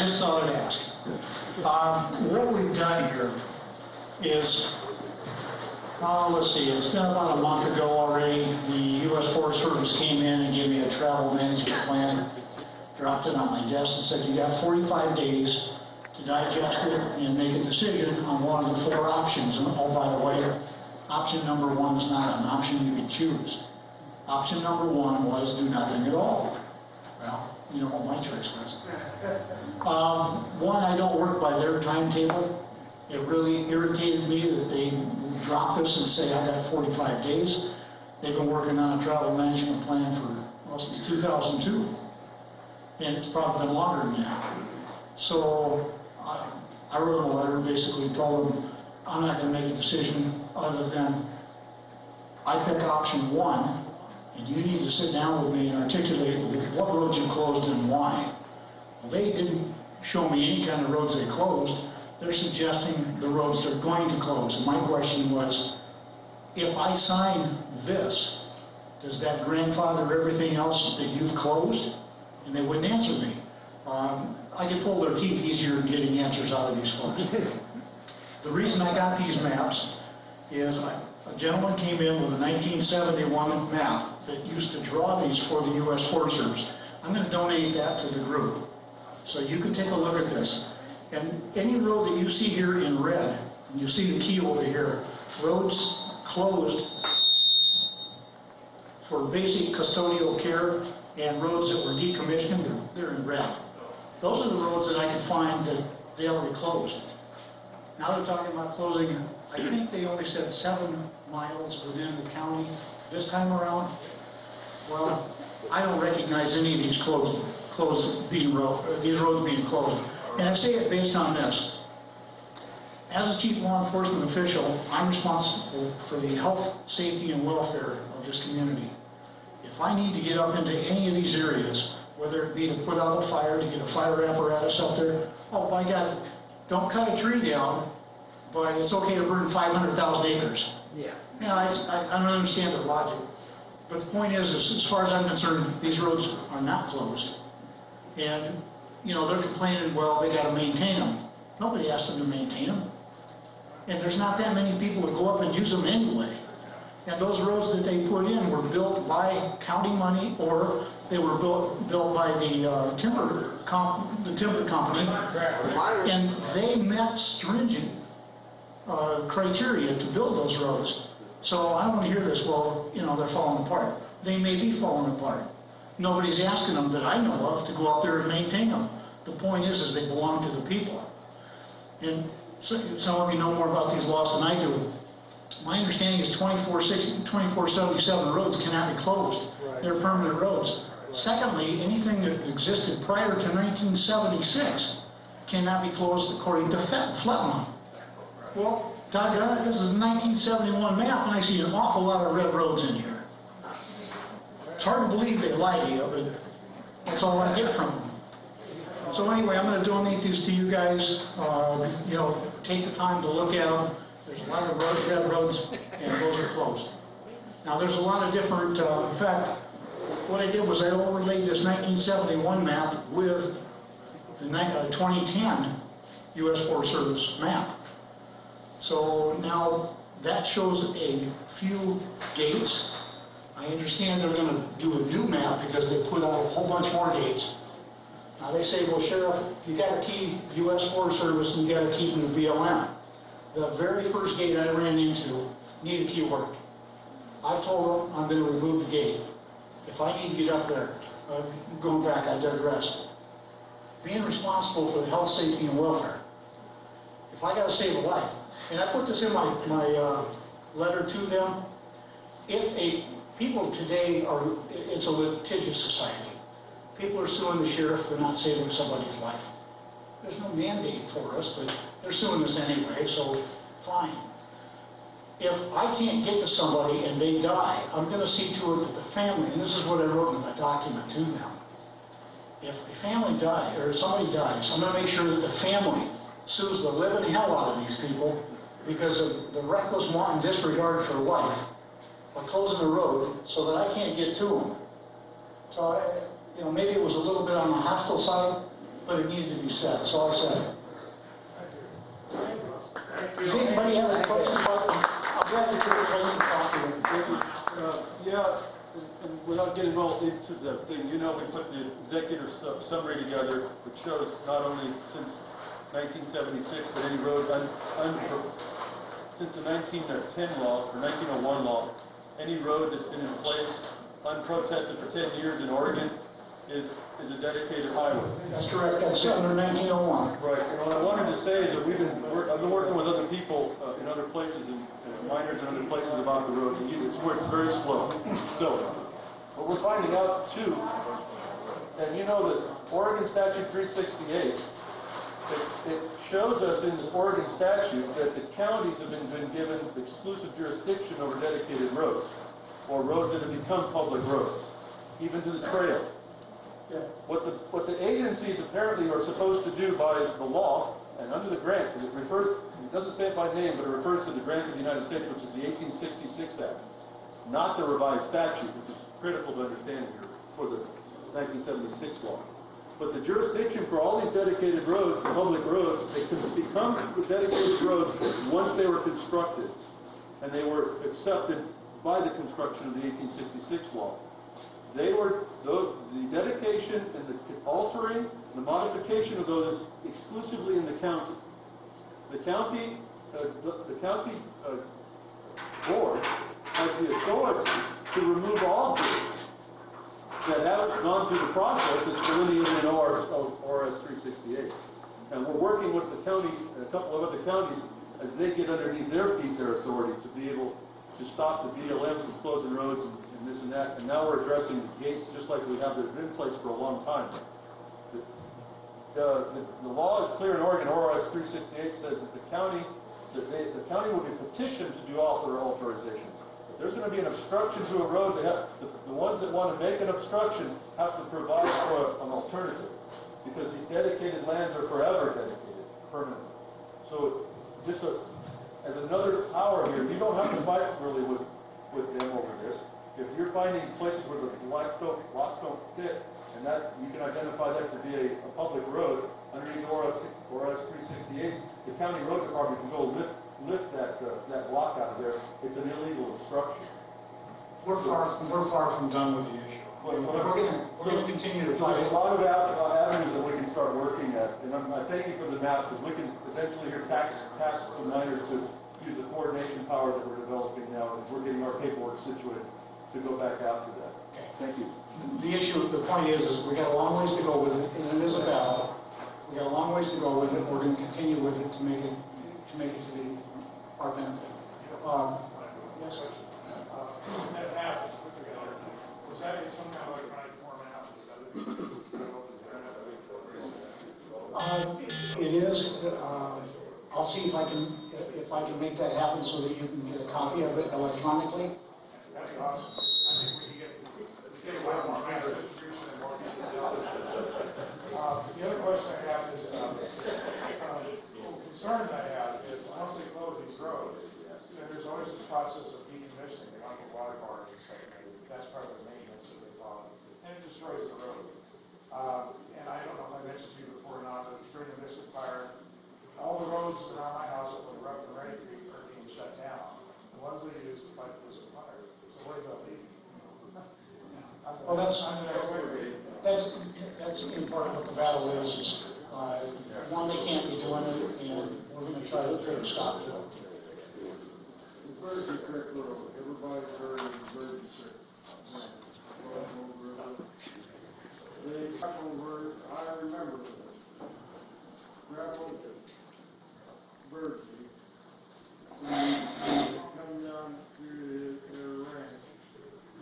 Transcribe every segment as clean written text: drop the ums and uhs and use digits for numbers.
just thought I'd ask. What we've done here is, let's see, it's been about a month ago already. The U.S. Forest Service came in and gave me a travel management plan, dropped it on my desk and said, you got 45 days to digest it and make a decision on one of the 4 options. And oh, by the way, option number 1 is not an option you could choose. Option number 1 was do nothing at all. Well, you know what my choice was. One, I don't work by their timetable. It really irritated me that they dropped this and say I got 45 days. They've been working on a travel management plan for, well, since 2002. And it's probably been longer than that. So I wrote a letter and basically told them I'm not going to make a decision other than I pick option 1. And you need to sit down with me and articulate what roads you closed and why. Well, they didn't show me any kind of roads they closed. They're suggesting the roads they're going to close. And my question was, if I sign this, does that grandfather everything else that you've closed? And they wouldn't answer me. I could pull their teeth easier in getting answers out of these folks. The reason I got these maps is a gentleman came in with a 1971 map that used to draw these for the U.S. Forest Service. I'm going to donate that to the group. So you can take a look at this. And any road that you see here in red, and you see the key over here, roads closed for basic custodial care and roads that were decommissioned, they're in red. Those are the roads that I could find that they already closed. Now they're talking about closing, I think they only said 7 miles within the county this time around. Well, I don't recognize any of these roads being closed. And I say it based on this. As a chief law enforcement official, I'm responsible for the health, safety, and welfare of this community. If I need to get up into any of these areas, whether it be to put out a fire, to get a fire apparatus up there, oh, by God, don't cut a tree down, but it's okay to burn 500,000 acres. Yeah. You know, I don't understand the logic. But the point is, as far as I'm concerned, these roads are not closed. And, you know, they're complaining, well, they got to maintain them. Nobody asked them to maintain them. And there's not that many people that go up and use them anyway. And those roads that they put in were built by county money, or they were built by the timber company. And they met stringent criteria to build those roads. So I don't want to hear this, well, you know, they're falling apart. They may be falling apart. Nobody's asking them that I know of to go out there and maintain them. The point is they belong to the people. And so, some of you know more about these laws than I do. My understanding is 2477 roads cannot be closed. Right. They're permanent roads. Right. Secondly, anything that existed prior to 1976 cannot be closed according to FLETMA. Well, doggone it, this is a 1971 map, and I see an awful lot of red roads in here. It's hard to believe they lie to you, but that's all I get from them. So anyway, I'm going to donate these to you guys. You know, take the time to look at them. There's a lot of red roads, and those are closed. Now, there's a lot of different, in fact, what I did was I overlaid this 1971 map with the 2010 U.S. Forest Service map. So now that shows a few gates. I understand they're going to do a new map because they put out a whole bunch more gates. Now they say, well, Sheriff, you got to keep U.S. Forest Service and you got to keep the BLM. The very first gate I ran into needed keyword. I told them I'm going to remove the gate. If I need to get up there, going back, I digress. Being responsible for the health, safety, and welfare. If I got to save a life, and I put this in my letter to them, people today it's a litigious society. People are suing the sheriff for not saving somebody's life. There's no mandate for us, but they're suing us anyway, so fine. If I can't get to somebody and they die, I'm going to see to it that the family, and this is what I wrote in my document to them, if a family dies, or somebody dies, I'm going to make sure that the family sues the living hell out of these people because of the reckless wanton disregard for life by closing the road so that I can't get to them. So, you know, maybe it was a little bit on the hostile side, but it needed to be said, so I said it. Does anybody have any questions about it? I'll grab the paper and talk to them. Yeah, and without getting all into the thing, you know, we put the executive summary together, which shows not only since 1976, but any roads since the 1910 law, or 1901 law, any road that's been in place unprotested for 10 years in Oregon is a dedicated highway. That's correct. That's under 1901. Right. And what I wanted to say is that I've been working with other people in other places, and miners in other places about the road, and it's where it's very slow. So, what we're finding out too, and you know that Oregon Statute 368, it shows us in this Oregon statute that the counties have been given exclusive jurisdiction over dedicated roads, or roads that have become public roads, even to the trail. Yeah. What the agencies apparently are supposed to do by the law, and under the grant, because it doesn't say it by name, but it refers to the grant of the United States, which is the 1866 Act, not the revised statute, which is critical to understand here for the 1976 law. But the jurisdiction for all these dedicated roads, public roads, they can become dedicated roads once they were constructed, and they were accepted by the construction of the 1866 law. The dedication and the altering, the modification of those is exclusively in the county. The county board has the authority to remove all deeds that haven't gone through the process that's delineated in ORS 368. And we're working with the county, a couple of other counties, as they get underneath their feet their authority to be able to stop the BLM from closing roads and this and that. And now we're addressing the gates just like we have been in place for a long time. The law is clear in Oregon. ORS 368 says that the county will be petitioned to do all their authorizations. If there's going to be an obstruction to a road, the ones that want to make an obstruction have to provide for an alternative, because these dedicated lands are forever dedicated, permanently. So just as another power here, you don't have to fight really with them over this. If you're finding places where the blocks don't fit, and that you can identify that to be a public road underneath ORS 368, the county road department can go lift that block out of there. It's an illegal obstruction. We're far from done with the issue. We're going to continue to fight. There's a lot of avenues that we can start working at, and I thank you for the maps, because we can eventually here task some miners to use the coordination power that we're developing now, and we're getting our paperwork situated to go back after that. Okay. Thank you. The point is we got a long ways to go with it, and it is a battle. We got a long ways to go with it. We're going to continue with it to make it to our benefit. Yes, sir. That happens. Was that in some kind of electronic format? It is. I'll see if I can make that happen so that you can get a copy of it electronically. That'd be awesome. I think we can get away from our matter distribution and more. The other question I have is, concern I have is once they close these roads, there's always this process of decommissioning. They want to get water bars and stuff. That's part of the maintenance that they follow, and it destroys the road. And I don't know if I mentioned to you before or not, but during the Mystic Fire, all the roads around my house up on the Rough and Ready Creek are being shut down. The ones they use to fight the Mystic Fire. So where's that leading? Well, that's in part of what the battle is one, they can't be doing it, and we're going to try to stop it. Emergency creek road, everybody's heard of emergency. They got over, I remember this. Gravel, Berkeley, come down through their ranch.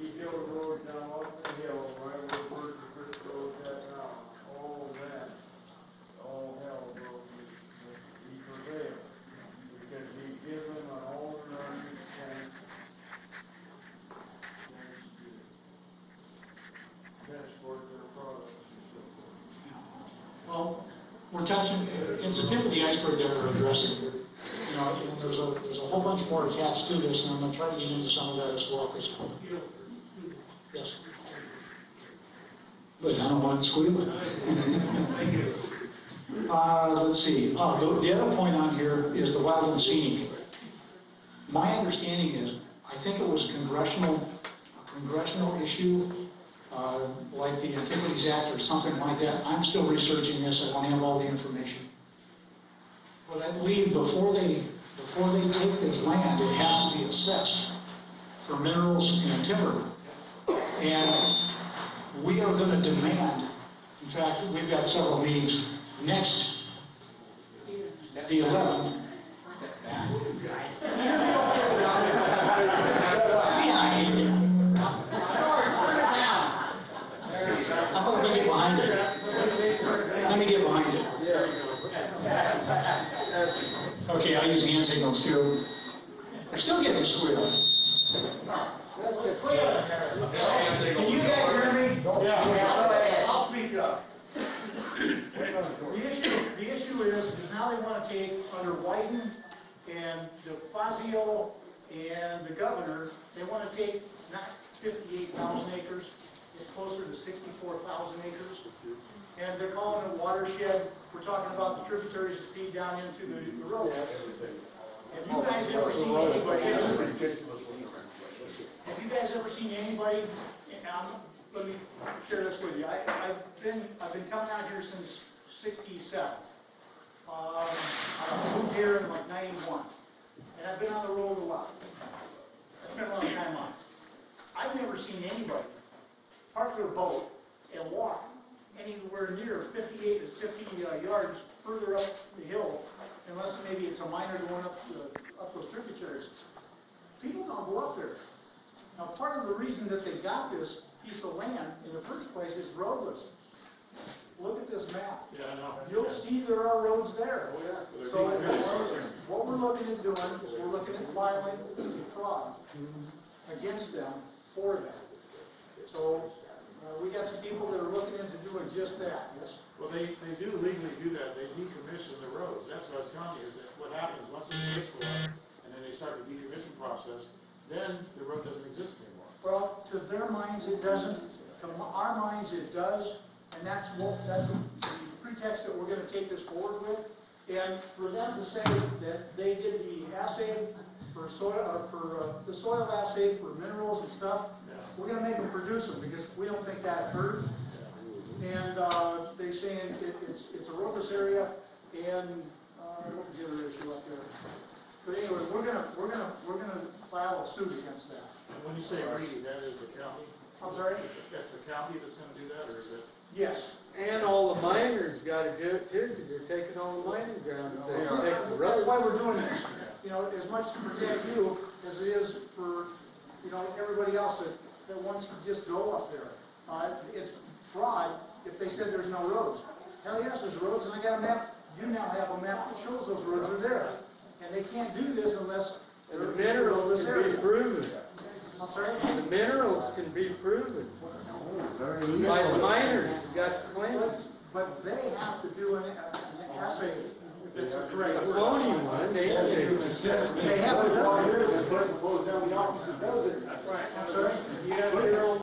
He built a road down off the hill, right where Berkeley Creek Road at now. All that, all hell broke loose. He prevailed, because he gave them an owner understanding. Transport their products and so forth. Well, we're touching, it's the tip of the iceberg that we're addressing. You know, there's a whole bunch more attached to this, and I'm going to try to get into some of that as well. Yes. But I don't want to squeal it. Thank you. Let's see, the other point on here is the wild and scenic. My understanding is, I think it was a congressional issue, like the Antiquities Act or something like that. I'm still researching this, I don't have all the information. But I believe before they take this land, it has to be assessed for minerals and timber. And we are going to demand, in fact, we've got several meetings next, the 11th. Let me get behind it. Let me get behind it. Okay, I use hand signals too. They're still getting squealed. Can you guys hear me? Yeah. I'll speak up. The issue is now they want to take under Wyden and the Fazio and the governor, they want to take not 58,000 acres, it's closer to 64,000 acres. And they're calling it watershed. We're talking about the tributaries that feed down into the road. Have you guys ever seen anybody, let me share this with you. I've been coming out here since '67. I moved here in like '91, and I've been on the road a lot. I spent a lot of time on it. I've never seen anybody park their boat and walk anywhere near 50 yards further up the hill, unless maybe it's a miner going up those tributaries. People don't go up there. Now, part of the reason that they got this piece of land in the first place is roadless. Look at this map. Yeah, I know. You'll see there are roads there. Oh, yeah. So what we're looking at doing is we're looking at filing fraud against them for that. So we got some people that are looking into doing just that. Yes. Well, they do legally do that. They decommission the roads. That's what I was telling you, is that what happens once it gets for us, and then they start the decommission process, then the road doesn't exist anymore. Well, to their minds it doesn't. To our minds it does, and that's the pretext that we're going to take this forward with. And for them to say that they did the assay for soil, the soil assay for minerals and stuff, we're going to make them produce them because we don't think that occurred. And they're saying it's a roadless area, and what was the other issue up there? But anyway, we're gonna file a suit against that. And when you say we, that is the county? I'm sorry? That's the county that's going to do that, or is it? Yes. And all the miners got to do it too, because they're taking all the mining ground. That's why we're doing this. You know, as much to protect you as it is for, you know, everybody else that wants to just go up there. It's fraud if they said there's no roads. Hell yes, there's roads, and I got a map. You now have a map that shows those roads are there. And they can't do this unless The minerals can be proven. I'm sorry? The minerals can be proven. By the miners who got the claims. But they have to do an assay, if it's a correct A word. phony one, they can do. They have to do it. That's right. I'm sorry? You have your own